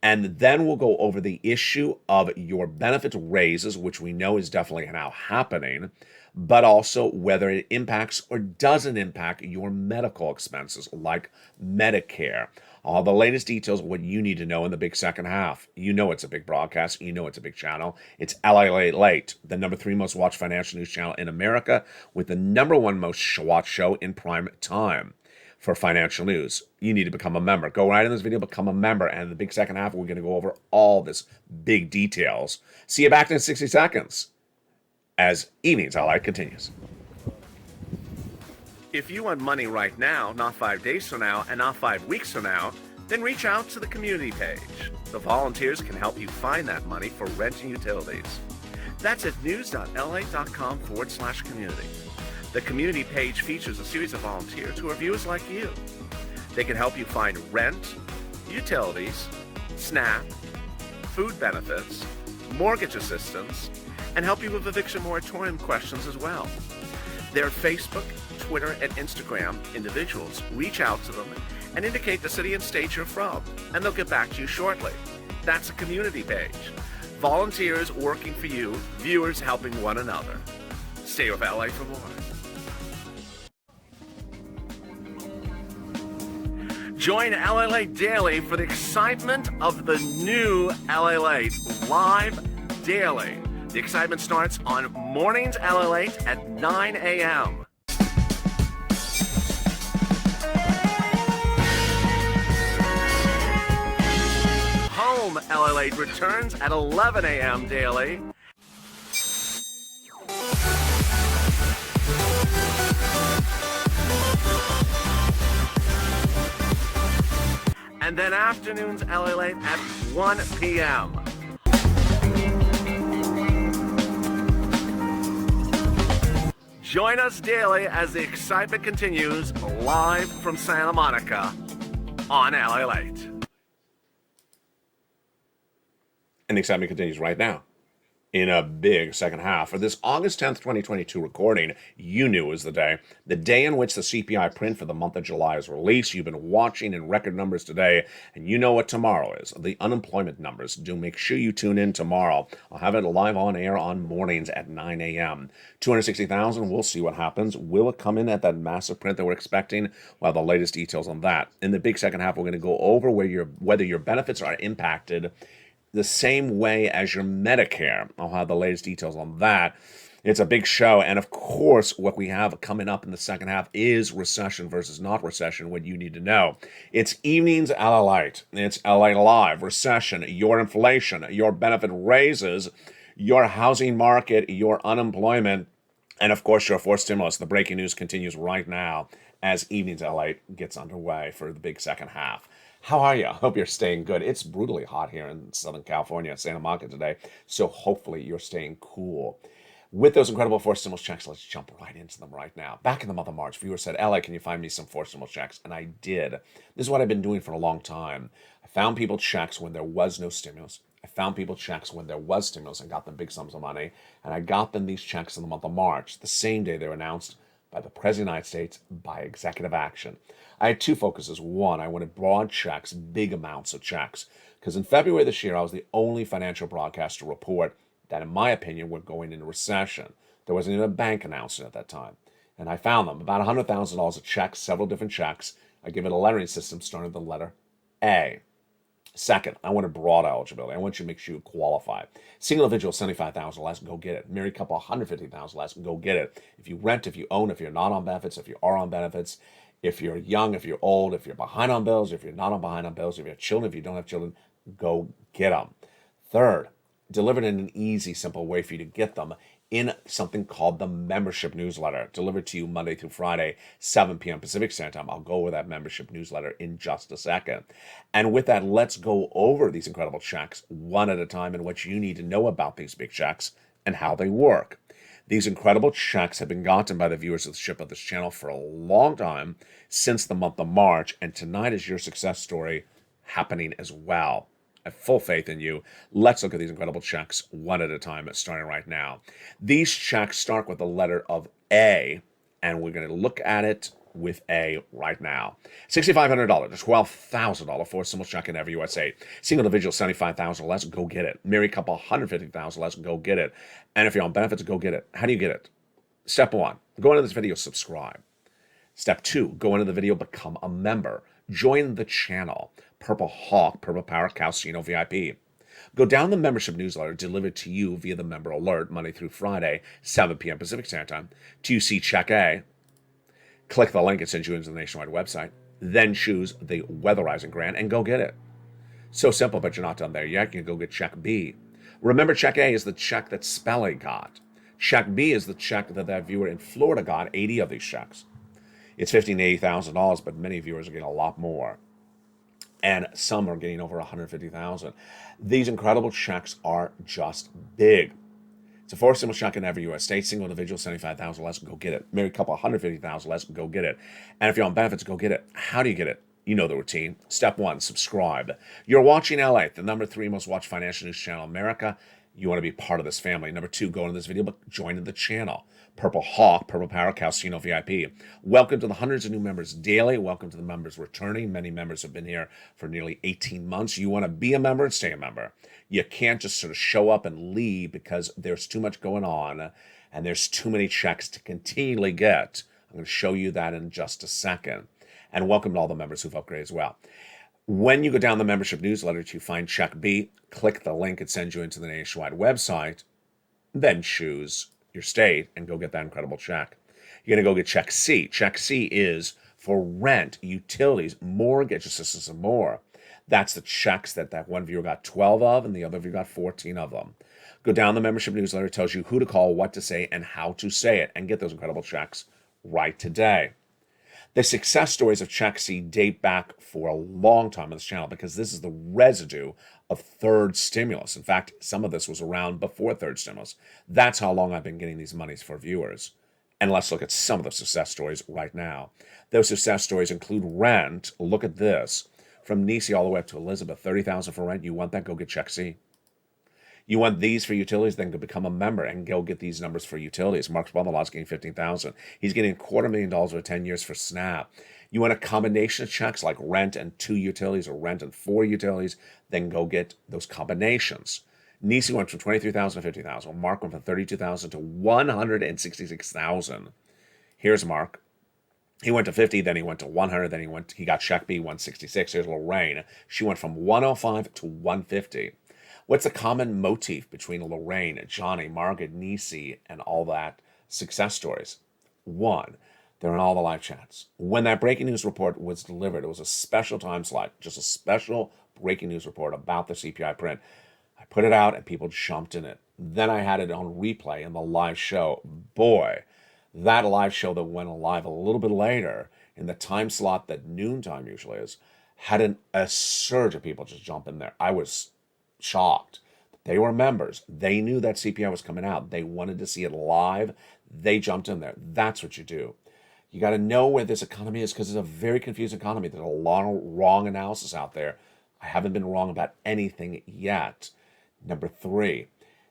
And then we'll go over the issue of your benefit raises, which we know is definitely now happening, but also whether it impacts or doesn't impact your medical expenses like Medicare. All the latest details of what you need to know in the big second half. You know it's a big broadcast. You know it's a big channel. It's LALATE, the number 3 most watched financial news channel in America, with the number 1 most watched show in prime time for financial news. You need to become a member. Go right in this video, become a member. And in the big second half, we're going to go over all this big details. See you back in 60 seconds as Evenings LALATE continues. If you want money right now, not 5 days from now, and not 5 weeks from now, then reach out to the community page. The volunteers can help you find that money for rent and utilities. That's at news.la.com/community. The community page features a series of volunteers who are viewers like you. They can help you find rent, utilities, SNAP, food benefits, mortgage assistance, and help you with eviction moratorium questions as well. Their Facebook, Twitter, and Instagram individuals reach out to them and indicate the city and state you're from, and they'll get back to you shortly. That's a community page. Volunteers working for you, viewers helping one another. Stay with LA for more. Join LALATE Daily for the excitement of the new LALATE live daily. The excitement starts on Mornings LALATE at 9 a.m. Home LALATE returns at 11 a.m. daily. And then afternoons LALATE at 1 p.m. Join us daily as the excitement continues live from Santa Monica on LALATE. And the excitement continues right now in a big second half. For this August 10th, 2022 recording, you knew was the day in which the CPI print for the month of July is released. You've been watching in record numbers today, and you know what tomorrow is. The unemployment numbers. Do make sure you tune in tomorrow. I'll have it live on air on mornings at 9 a.m. 260,000, we'll see what happens. Will it come in at that massive print that we're expecting? Well, the latest details on that. In the big second half, we're going to go over whether your benefits are impacted the same way as your Medicare. I'll have the latest details on that. It's a big show. And of course, what we have coming up in the second half is recession versus not recession, what you need to know. It's Evenings LALATE. It's LA Live. Recession, your inflation, your benefit raises, your housing market, your unemployment, and of course, your 4 stimulus. The breaking news continues right now as Evenings LALATE gets underway for the big second half. How are you? I hope you're staying good. It's brutally hot here in Southern California, Santa Monica today, so hopefully you're staying cool. With those incredible force stimulus checks, let's jump right into them right now. Back in the month of March, viewers said, LA, can you find me some force stimulus checks? And I did. This is what I've been doing for a long time. I found people checks when there was no stimulus. I found people checks when there was stimulus and got them big sums of money. And I got them these checks in the month of March, the same day they were announced by the President of the United States by executive action. I had two focuses. One, I wanted broad checks, big amounts of checks. Because in February this year, I was the only financial broadcaster to report that, in my opinion, we're going into recession. There wasn't even a bank announcing at that time. And I found them, about $100,000 of checks, several different checks. I give it a lettering system starting with the letter A. Second, I wanted broad eligibility. I want you to make sure you qualify. Single individual, $75,000 less, go get it. Married couple, $150,000 less, go get it. If you rent, if you own, if you're not on benefits, if you are on benefits, if you're young, if you're old, if you're behind on bills, if you're not on behind on bills, if you have children, if you don't have children, go get them. Third, delivered in an easy, simple way for you to get them in something called the membership newsletter, delivered to you Monday through Friday, 7 p.m. Pacific Standard Time. I'll go over that membership newsletter in just a second. And with that, let's go over these incredible checks one at a time and what you need to know about these big checks and how they work. These incredible checks have been gotten by the viewers of this channel for a long time, since the month of March, and tonight is your success story happening as well. I have full faith in you. Let's look at these incredible checks one at a time, starting right now. These checks start with the letter of A, and we're going to look at it with A right now. $6,500, $12,000 force stimulus check in every USA. Single individual, $75,000 less, go get it. Married couple, $150,000 less, go get it. And if you're on benefits, go get it. How do you get it? Step one, go into this video, subscribe. Step two, go into the video, become a member. Join the channel. Purple Hawk, Purple Power, Calcino VIP. Go down the membership newsletter delivered to you via the member alert Monday through Friday, 7 p.m. Pacific Standard Time. Do you see check A? Click the link, it sends you into the nationwide website. Then choose the weatherizing grant and go get it. So simple, but you're not done there yet. You can go get check B. Remember, check A is the check that Spelly got. Check B is the check that viewer in Florida got, 80 of these checks. It's $15,000 to $80,000, but many viewers are getting a lot more. And some are getting over $150,000. These incredible checks are just big. It's a force stimulus check in every U.S. state. Single individual, $75,000 less, go get it. Married couple, $150,000 less, go get it. And if you're on benefits, go get it. How do you get it? You know the routine. Step one, subscribe. You're watching LALATE, the number 3 most watched financial news channel in America. You want to be part of this family. Number 2, go into this video, but join the channel. Purple Hawk, Purple Power, Calcino VIP. Welcome to the hundreds of new members daily. Welcome to the members returning. Many members have been here for nearly 18 months. You want to be a member and stay a member. You can't just sort of show up and leave because there's too much going on and there's too many checks to continually get. I'm going to show you that in just a second. And welcome to all the members who've upgraded as well. When you go down the membership newsletter to find check B, click the link. It sends you into the nationwide website. Then choose your state and go get that incredible check. You're going to go get check C. Check C is for rent, utilities, mortgage assistance, and more. That's the checks that one viewer got 12 of and the other viewer got 14 of them. Go down the membership newsletter. It tells you who to call, what to say, and how to say it, and get those incredible checks right today. The success stories of Check C date back for a long time on this channel because this is the residue of third stimulus. In fact, some of this was around before third stimulus. That's how long I've been getting these monies for viewers. And let's look at some of the success stories right now. Those success stories include rent. Look at this. From Nisi all the way up to Elizabeth, $30,000 for rent. You want that? Go get Check C. You want these for utilities, then go become a member and go get these numbers for utilities. Mark's brother-in-law is getting $15,000. He's getting $250,000 over 10 years for SNAP. You want a combination of checks like rent and 2 utilities or rent and 4 utilities, then go get those combinations. Nisi went from $23,000 to $50,000. Mark went from $32,000 to $166,000. Here's Mark. He went to 50, then he went to 100, then he got check B, 166. Here's Lorraine. She went from 105 to 150. What's the common motif between Lorraine, Johnny, Margaret, Nisi, and all that success stories? One, they're in all the live chats. When that breaking news report was delivered, it was a special time slot, just a special breaking news report about the CPI print. I put it out and people jumped in it. Then I had it on replay in the live show. Boy, that live show that went live a little bit later in the time slot that noontime usually is, had a surge of people just jump in there. I was shocked. The They were members. They knew that CPI was coming out. They wanted to see it live. They jumped in there. That's what you do. You got to know where this economy is because it's a very confused economy. There's a lot of wrong analysis out there. I haven't been wrong about anything yet. Number 3,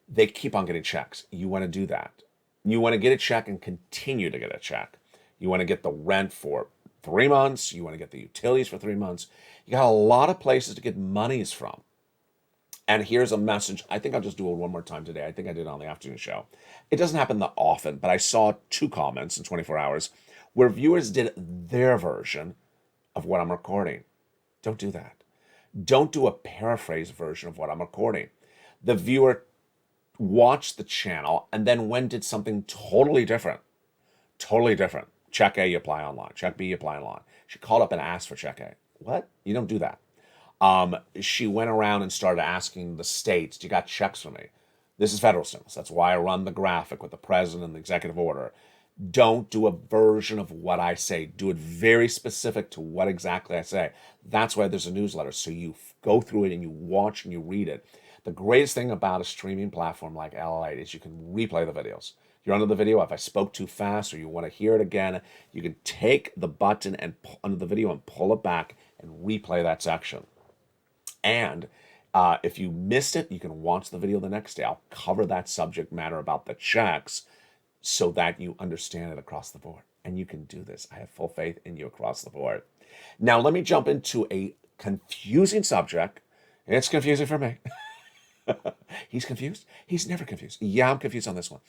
they keep on getting checks. You want to do that. You want to get a check and continue to get a check. You want to get the rent for 3 months. You want to get the utilities for 3 months. You got a lot of places to get monies from. And here's a message. I think I'll just do it one more time today. I think I did it on the afternoon show. It doesn't happen that often, but I saw 2 comments in 24 hours where viewers did their version of what I'm recording. Don't do that. Don't do a paraphrase version of what I'm recording. The viewer watched the channel and then went did something totally different. Totally different. Check A, you apply online. Check B, you apply online. She called up and asked for check A. What? You don't do that. She went around and started asking the states, do you got checks for me? This is federal stimulus. That's why I run the graphic with the president and the executive order. Don't do a version of what I say. Do it very specific to what exactly I say. That's why there's a newsletter. So you go through it and you watch and you read it. The greatest thing about a streaming platform like LALATE is you can replay the videos. You're under the video. If I spoke too fast or you want to hear it again, you can take the button and under the video and pull it back and replay that section. And if you missed it, you can watch the video the next day. I'll cover that subject matter about the checks so that you understand it across the board. And you can do this. I have full faith in you across the board. Now, let me jump into a confusing subject. It's confusing for me. He's confused? He's never confused. Yeah, I'm confused on this one.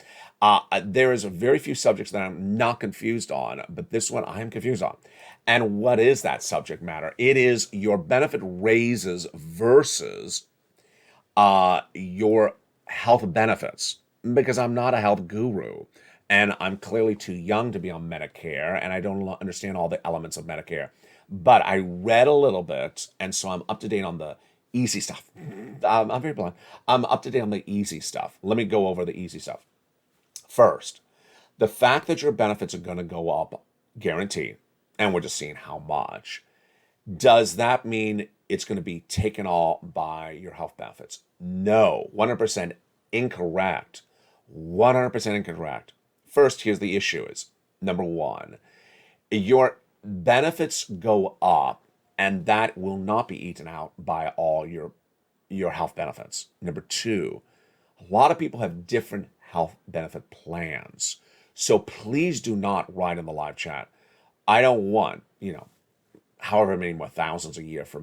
There is a very few subjects that I'm not confused on, but this one I am confused on. And what is that subject matter? It is your benefit raises versus your health benefits. Because I'm not a health guru, and I'm clearly too young to be on Medicare, and I don't understand all the elements of Medicare. But I read a little bit, and so I'm up to date on the easy stuff. I'm very blind. I'm up to date on the easy stuff. Let me go over the easy stuff. First, the fact that your benefits are going to go up, guaranteed, and we're just seeing how much, does that mean it's going to be taken all by your health benefits? No, 100% incorrect. 100% incorrect. First, here's the issue is, number 1, your benefits go up, and that will not be eaten out by all your health benefits. Number 2, a lot of people have different health benefit plans. So please do not write in the live chat, I don't want, however many more thousands a year for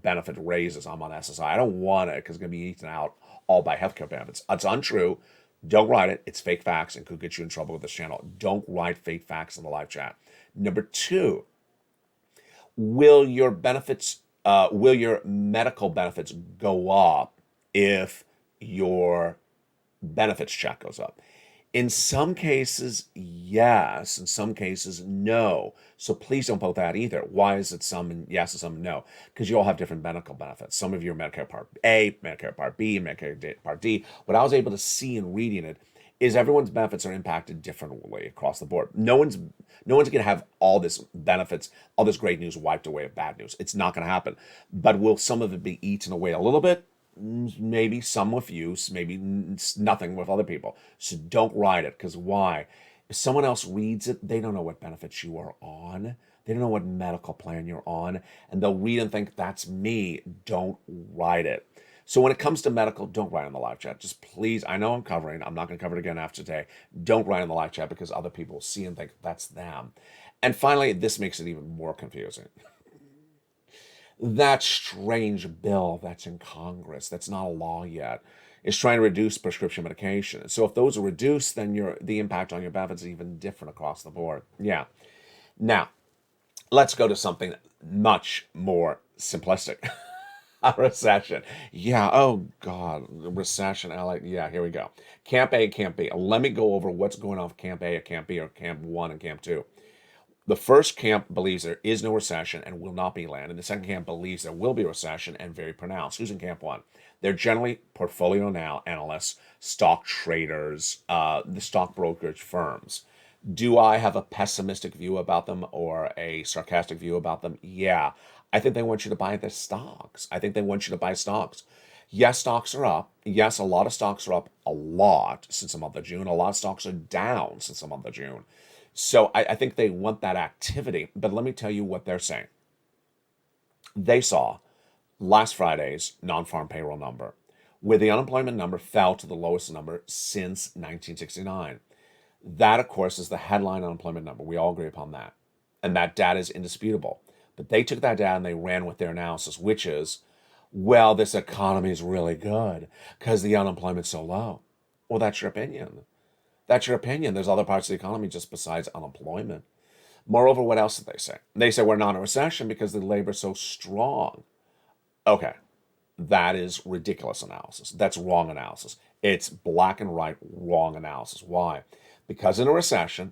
benefit raises. I'm on SSI. I don't want it because it's going to be eaten out all by healthcare benefits. It's untrue. Don't write it. It's fake facts and could get you in trouble with this channel. Don't write fake facts in the live chat. Number 2, will your medical benefits go up if your benefits check goes up? In some cases, yes. In some cases, no. So please don't vote that either. Why is it some yes and some no? Because you all have different medical benefits. Some of you are Medicare Part A, Medicare Part B, Medicare Part D. What I was able to see in reading it is everyone's benefits are impacted differently across the board. No one's going to have all this benefits, all this great news wiped away of bad news. It's not going to happen. But will some of it be eaten away a little bit? Maybe some with you, maybe nothing with other people. So don't write it, because why? If someone else reads it, they don't know what benefits you are on. They don't know what medical plan you're on, and they'll read and think, that's me. Don't write it. So when it comes to medical, don't write in the live chat. Just please, I know I'm not going to cover it again after today. Don't write in the live chat because other people will see and think that's them. And finally, this makes it even more confusing. That strange bill that's in Congress, that's not a law yet, is trying to reduce prescription medication. So if those are reduced, then the impact on your benefits is even different across the board. Yeah. Now, let's go to something much more simplistic. A recession. Yeah, oh God, recession. Yeah, here we go. Camp A, Camp B. Let me go over what's going on with Camp A, or Camp B, or Camp 1 and Camp 2. The first camp believes there is no recession and will not be land. And the second camp believes there will be a recession and very pronounced. Who's in Camp 1? They're generally portfolio analysts, stock traders, the stock brokerage firms. Do I have a pessimistic view about them or a sarcastic view about them? Yeah. I think they want you to buy their stocks. I think they want you to buy stocks. Yes, stocks are up. Yes, a lot of stocks are up a lot since the month of June. A lot of stocks are down since the month of June. So I think they want that activity. But let me tell you what they're saying. They saw last Friday's non-farm payroll number, where the unemployment number fell to the lowest number since 1969. That, of course, is the headline unemployment number. We all agree upon that. And that data is indisputable. But they took that data and they ran with their analysis, which is, well, this economy is really good because the unemployment's so low. Well, that's your opinion. That's your opinion. There's other parts of the economy just besides unemployment. Moreover, what else did they say? They say we're not in a recession because the labor's so strong. Okay, that is ridiculous analysis. That's wrong analysis. It's black and white wrong analysis. Why? Because in a recession,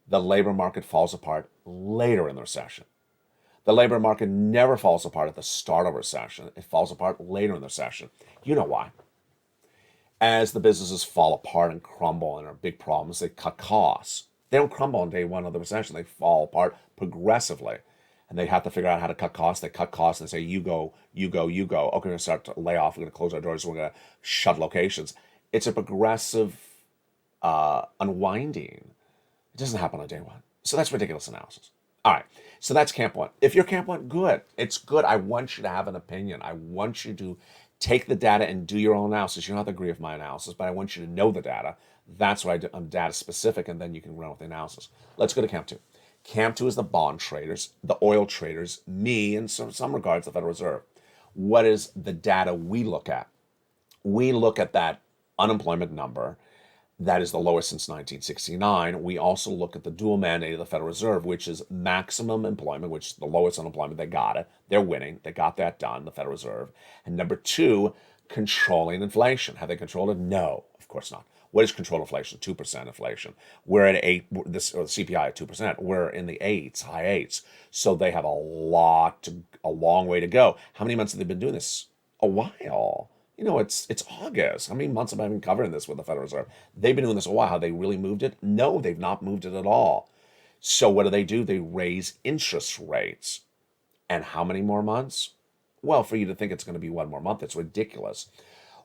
the labor market falls apart later in the recession. The labor market never falls apart at the start of a recession. It falls apart later in the recession. You know why? As the businesses fall apart and crumble and are big problems, they cut costs. They don't crumble on day one of the recession. They fall apart progressively. And they have to figure out how to cut costs. They cut costs and say, you go, you go, you go. Okay, we're going to start to lay off. We're going to close our doors. We're going to shut locations. It's a progressive unwinding. It doesn't happen on day one. So that's ridiculous analysis. All right. So that's camp one. If you're camp one, good. It's good. I want you to have an opinion. I want you to take the data and do your own analysis. You don't have to agree with my analysis, but I want you to know the data. That's what I do. I'm data specific, and then you can run with the analysis. Let's go to camp two. Camp two is the bond traders, the oil traders, me, and some regards the Federal Reserve. What is the data we look at? We look at that unemployment number. That is the lowest since 1969. We also look at the dual mandate of the Federal Reserve, which is maximum employment, which is the lowest unemployment. They got it. They're winning. They got that done, the Federal Reserve. And number two, controlling inflation. Have they controlled it? No, of course not. What is controlled inflation? 2% inflation. We're at 8, or the CPI at 2%. We're in the eights, high eights. So they have a long way to go. How many months have they been doing this? A while. You know, it's August. How many months have I been covering this with the Federal Reserve? They've been doing this a while. Have they really moved it? No, they've not moved it at all. So what do? They raise interest rates. And how many more months? Well, for you to think it's going to be one more month, it's ridiculous.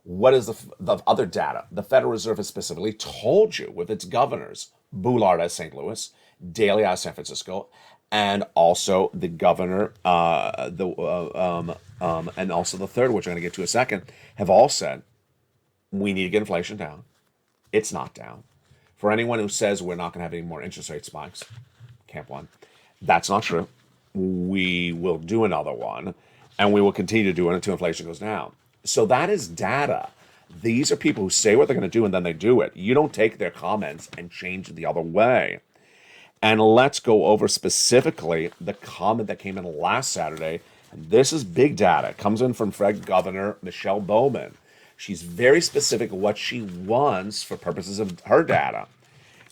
What is the other data? The Federal Reserve has specifically told you with its governors, Bullard out of St. Louis, Daley out of San Francisco, and also the governor, and also the third, which I'm going to get to in a second, have all said, we need to get inflation down. It's not down. For anyone who says we're not going to have any more interest rate spikes, camp one, that's not true. We will do another one, and we will continue to do it until inflation goes down. So that is data. These are people who say what they're going to do, and then they do it. You don't take their comments and change it the other way. And let's go over specifically the comment that came in last Saturday. And this is big data. It comes in from Fed Governor Michelle Bowman. She's very specific what she wants for purposes of her data.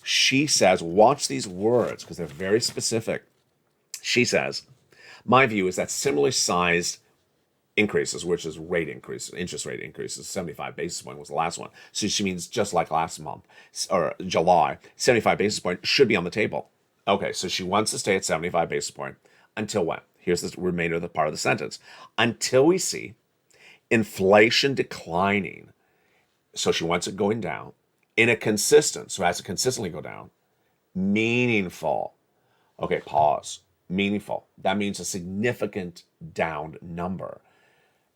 She says, watch these words because they're very specific. She says, my view is that similarly sized increases, which is rate increases, interest rate increases, 75 basis point was the last one. So she means just like last month or July, 75 basis point should be on the table. Okay, so she wants to stay at 75 basis point until when? Here's the remainder of the part of the sentence. Until we see inflation declining. So she wants it going down in a consistent, so it has to consistently go down, meaningful. Okay, pause. Meaningful. That means a significant down number.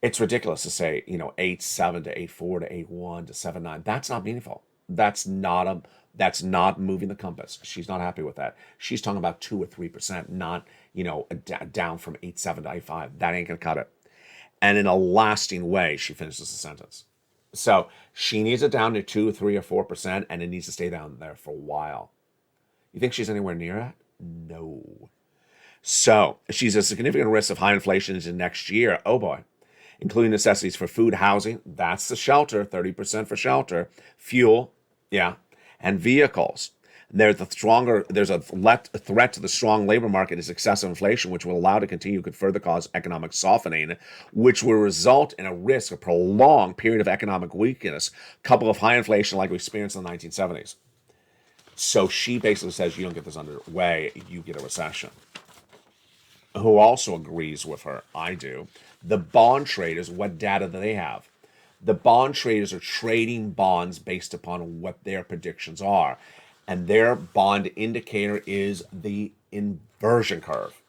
It's ridiculous to say, 8.7 to 8.4 to 8.1 to 7.9. That's not meaningful. That's not moving the compass. She's not happy with that. She's talking about 2 or 3%, not, down from 8.7 to 8.5. That ain't gonna cut it. And in a lasting way, she finishes the sentence. So she needs it down to 2, 3, or 4%, and it needs to stay down there for a while. You think she's anywhere near that? No. So she's a significant risk of high inflation into next year. Oh boy. Including necessities for food, housing, that's the shelter, 30% for shelter, fuel, yeah, and vehicles. There's a threat to the strong labor market is excessive inflation, which will allow to continue, could further cause economic softening, which will result in a risk of prolonged period of economic weakness, coupled with high inflation like we experienced in the 1970s. So she basically says you don't get this underway, you get a recession. Who also agrees with her, I do. The bond traders, what data do they have? The bond traders are trading bonds based upon what their predictions are. And their bond indicator is the inversion curve.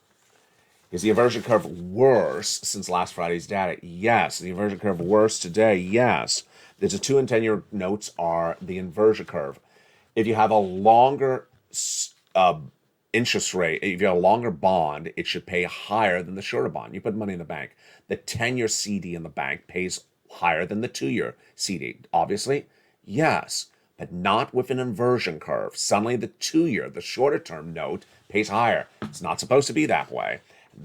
Is the inversion curve worse since last Friday's data? Yes. The inversion curve worse today? Yes. There's a 2 and 10-year notes are the inversion curve. If you have a longer interest rate, if you have a longer bond, it should pay higher than the shorter bond. You put money in the bank. The 10-year CD in the bank pays higher than the 2-year CD. Obviously, yes, but not with an inversion curve. Suddenly the 2-year, the shorter term note, pays higher. It's not supposed to be that way.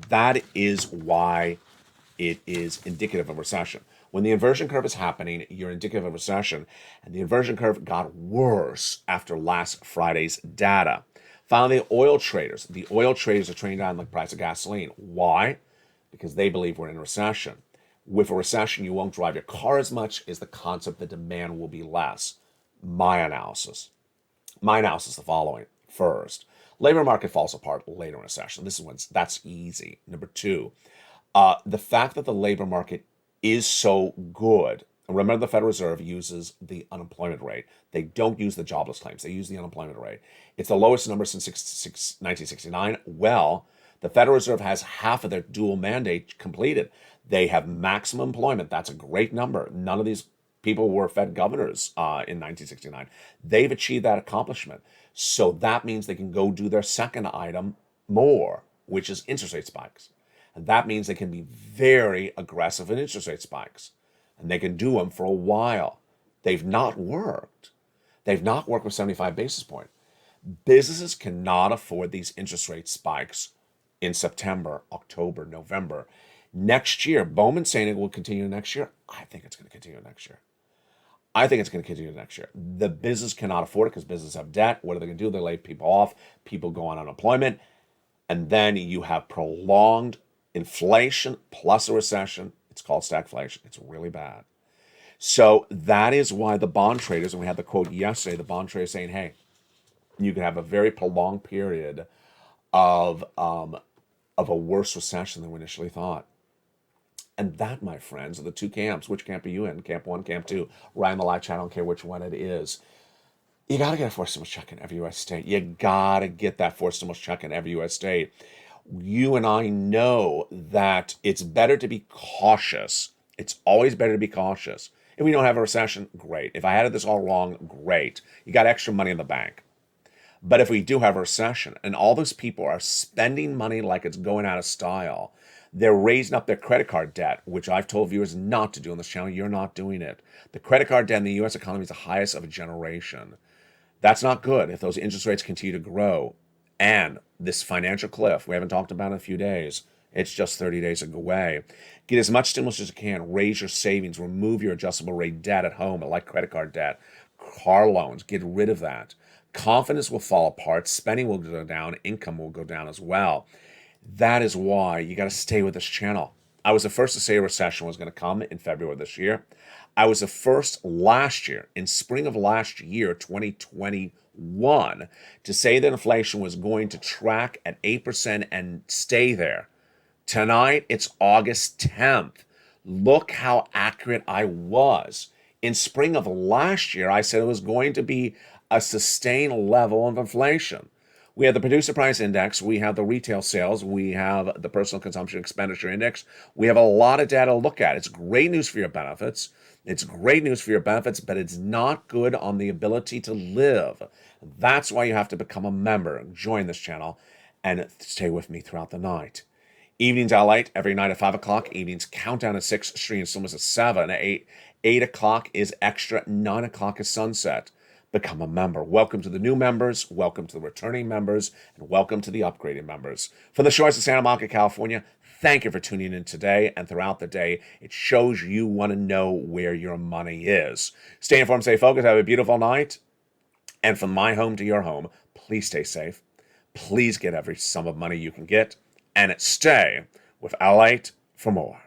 That is why it is indicative of recession. When the inversion curve is happening, you're indicative of recession. And the inversion curve got worse after last Friday's data. Finally, oil traders. The oil traders are trading down like the price of gasoline. Why? Because they believe we're in a recession. With a recession, you won't drive your car as much as the concept that demand will be less. My analysis is the following. First, labor market falls apart later in recession. That's easy. Number two, the fact that the labor market is so good. Remember, the Federal Reserve uses the unemployment rate. They don't use the jobless claims. They use the unemployment rate. It's the lowest number since 1969. Well, the Federal Reserve has half of their dual mandate completed. They have maximum employment. That's a great number. None of these people were Fed governors in 1969. They've achieved that accomplishment. So that means they can go do their second item more, which is interest rate spikes. And that means they can be very aggressive in interest rate spikes. And they can do them for a while. They've not worked. They've not worked with 75 basis points. Businesses cannot afford these interest rate spikes in September, October, November. Next year, Bowman's saying it will continue next year. I think it's going to continue next year. The business cannot afford it because businesses have debt. What are they going to do? They lay people off. People go on unemployment. And then you have prolonged inflation plus a recession. It's called stagflation. It's really bad. So that is why the bond traders, and we had the quote yesterday, the bond traders saying, hey, you can have a very prolonged period of a worse recession than we initially thought. And that, my friends, are the two camps. Which camp are you in? Camp 1, Camp 2. Right on the live chat, I don't care which one it is. You got to get a forced stimulus check in every U.S. state. You got to get that forced stimulus check in every U.S. state. You and I know that it's better to be cautious. It's always better to be cautious. If we don't have a recession, great. If I had this all wrong, great. You got extra money in the bank. But if we do have a recession and all those people are spending money like it's going out of style, they're raising up their credit card debt, which I've told viewers not to do on this channel. You're not doing it. The credit card debt in the U.S. economy is the highest of a generation. That's not good if those interest rates continue to grow. And this financial cliff, we haven't talked about in a few days. It's just 30 days away. Get as much stimulus as you can. Raise your savings. Remove your adjustable rate debt at home, like credit card debt, car loans. Get rid of that. Confidence will fall apart. Spending will go down. Income will go down as well. That is why you got to stay with this channel. I was the first to say a recession was going to come in February this year. I was the first last year, in spring of last year, 2021, to say that inflation was going to track at 8% and stay there. Tonight, it's August 10th. Look how accurate I was. In spring of last year, I said it was going to be a sustained level of inflation. We have the producer price index, we have the retail sales, we have the personal consumption expenditure index. We have a lot of data to look at. It's great news for your benefits. But it's not good on the ability to live. That's why you have to become a member. Join this channel and stay with me throughout the night. Evenings are light every night at 5 o'clock. Evenings countdown at 6, stream cinemas at 7, 8 o'clock is extra, 9 o'clock is sunset. Become a member. Welcome to the new members, welcome to the returning members, and welcome to the upgraded members. From the shores of Santa Monica, California, thank you for tuning in today and throughout the day. It shows you want to know where your money is. Stay informed, stay focused, have a beautiful night. And from my home to your home, please stay safe. Please get every sum of money you can get. And stay with LALATE for more.